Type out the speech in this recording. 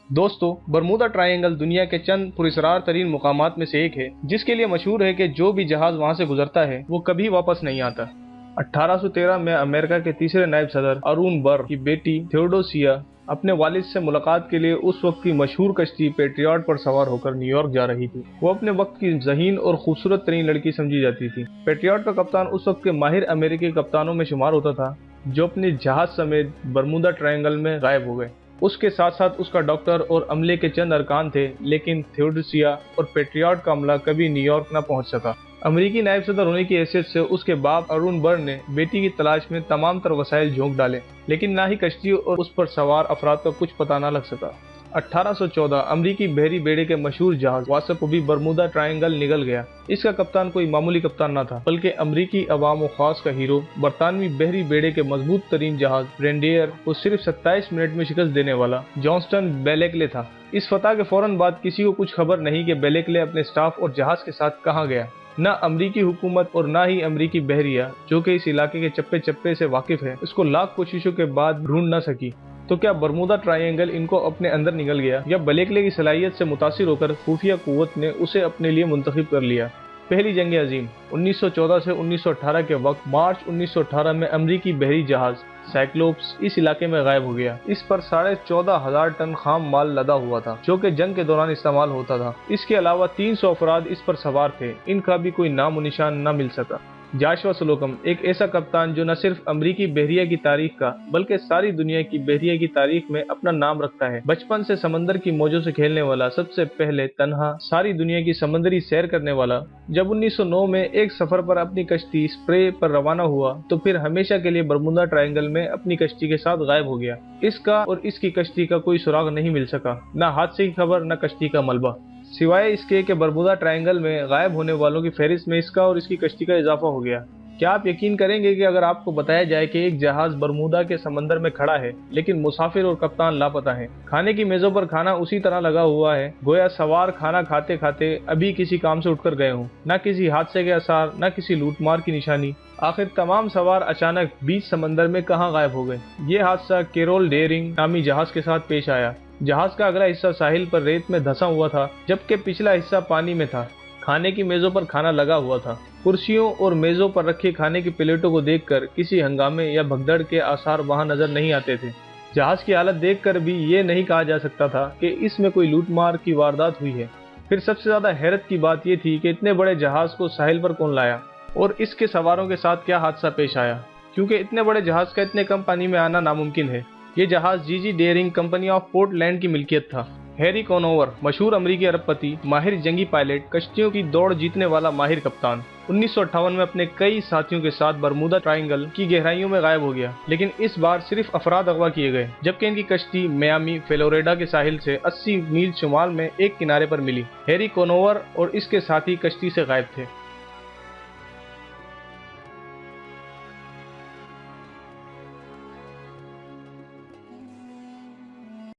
दोस्तों, Bermuda triangle दुनिया के चंद पुरस्कार तरीन मुकामात में से एक है, जिसके लिए मशहूर है कि जो भी जहाज वहां से गुजरता है वो कभी वापस नहीं आता। 1813 में अमेरिका के तीसरे नायब सदर अरुण बर की बेटी थियोडोसिया अपने वालिद से मुलाकात के लिए उस वक्त की मशहूर कश्ती पेट्रियट पर सवार होकर न्यूयॉर्क जा रही थी। वो अपने वक्त की ज़हीन और खूबसूरत तरीन लड़की समझी जाती थी। पेट्रियट का कप्तान उस वक्त के माहिर अमेरिकी कप्तानों में शुमार होता था, जो अपने जहाज समेत बरमूदा ट्रायंगल में गायब हो गए। उसके साथ साथ उसका डॉक्टर और अमले के चंद अरकान थे, लेकिन थियोडोसिया और पेट्रियट का अमला कभी न्यूयॉर्क न पहुंच सका। अमरीकी नायब सदर होने की हैसियत से उसके बाप अरुण बर ने बेटी की तलाश में तमाम तर वसाइल झोंक डाले, लेकिन ना ही कश्ती और उस पर सवार अफराद का कुछ पता न लग सका। 1814 अमरीकी बहरी बेड़े के मशहूर जहाज वासप भी बरमूदा ट्रायंगल निगल गया। इसका कप्तान कोई मामूली कप्तान न था, बल्कि अमरीकी अवाम व खास का हीरो, बरतानवी बहरी बेड़े के मजबूत तरीन जहाज रेंडियर को सिर्फ 27 मिनट में शिकस्त देने वाला जॉनस्टन बेलेकले था। इस फतह के फौरन बाद किसी को कुछ खबर नहीं कि बेलेकले अपने स्टाफ और जहाज के साथ कहाँ गया। न अमरीकी हुकूमत और न ही अमरीकी बहरिया, जो कि इस इलाके के चप्पे चप्पे से वाकिफ है, इसको लाख कोशिशों के बाद ढूंढ न सकी। तो क्या बरमूदा ट्रायंगल इनको अपने अंदर निगल गया, या बेलेकले की सलाहियत से मुतासिर होकर खुफिया कुव्वत ने उसे अपने लिए मुंतखब कर लिया? पहली जंग अजीम 1914 से 1918 के वक्त मार्च 1918 में अमरीकी बहरी जहाज साइक्लोप्स इस इलाके में गायब हो गया। इस पर 14,500 टन खाम माल लदा हुआ था, जो कि जंग के दौरान इस्तेमाल होता था। इसके अलावा 300 अफराद इस पर सवार थे। इनका भी कोई नामो निशान न मिल सका। जाशवा स्लोकम एक ऐसा कप्तान जो न सिर्फ अमरीकी बहरिया की तारीख का, बल्कि सारी दुनिया की बहरिया की तारीख में अपना नाम रखता है। बचपन से समंदर की मौजों से खेलने वाला, सबसे पहले तन्हा सारी दुनिया की समंदरी सैर करने वाला, जब 1909 में एक सफर पर अपनी कश्ती स्प्रे पर रवाना हुआ, तो फिर हमेशा के लिए बरमूदा ट्रायंगल में अपनी कश्ती के साथ गायब हो गया। इसका और इसकी कश्ती का कोई सुराग नहीं मिल सका, न हादसे की खबर, न कश्ती का मलबा। सिवाय इसके कि बरमूदा ट्रायंगल में गायब होने वालों की फहरिस्त में इसका और इसकी कश्ती का इजाफा हो गया। क्या आप यकीन करेंगे कि अगर आपको बताया जाए कि एक जहाज बरमूदा के समंदर में खड़ा है, लेकिन मुसाफिर और कप्तान लापता है। खाने की मेजों पर खाना उसी तरह लगा हुआ है गोया सवार खाना खाते खाते अभी किसी काम से उठकर गए हों। न किसी हादसे के आसार, न किसी लूटमार की निशानी। आखिर तमाम सवार अचानक बीच समंदर में कहाँ गायब हो गए? ये हादसा कैरोल डेयरिंग नामी जहाज के साथ पेश आया। जहाज का अगला हिस्सा साहिल पर रेत में धंसा हुआ था, जबकि पिछला हिस्सा पानी में था। खाने की मेजों पर खाना लगा हुआ था। कुर्सियों और मेजों पर रखी खाने की प्लेटों को देखकर किसी हंगामे या भगदड़ के आसार वहां नजर नहीं आते थे। जहाज की हालत देखकर भी ये नहीं कहा जा सकता था कि इसमें कोई लूटमार की वारदात हुई है। फिर सबसे ज्यादा हैरत की बात यह थी कि इतने बड़े जहाज को साहिल पर कौन लाया और इसके सवारों के साथ क्या हादसा पेश आया, क्योंकि इतने बड़े जहाज का इतने कम पानी में आना नामुमकिन है। ये जहाज जीजी डेयरिंग कंपनी ऑफ पोर्टलैंड की मिल्कियत था। हैरी कॉनोवर मशहूर अमरीकी अरबपति, माहिर जंगी पायलट, कश्तियों की दौड़ जीतने वाला माहिर कप्तान, 1958 में अपने कई साथियों के साथ बरमूदा ट्रायंगल की गहराइयों में गायब हो गया। लेकिन इस बार सिर्फ अफराद अगवा किए गए, जबकि इनकी कश्ती मियामी फ्लोरिडा के साहिल से 80 मील शुमाल में एक किनारे पर मिली। हैरी कॉनोवर और इसके साथी कश्ती से गायब थे।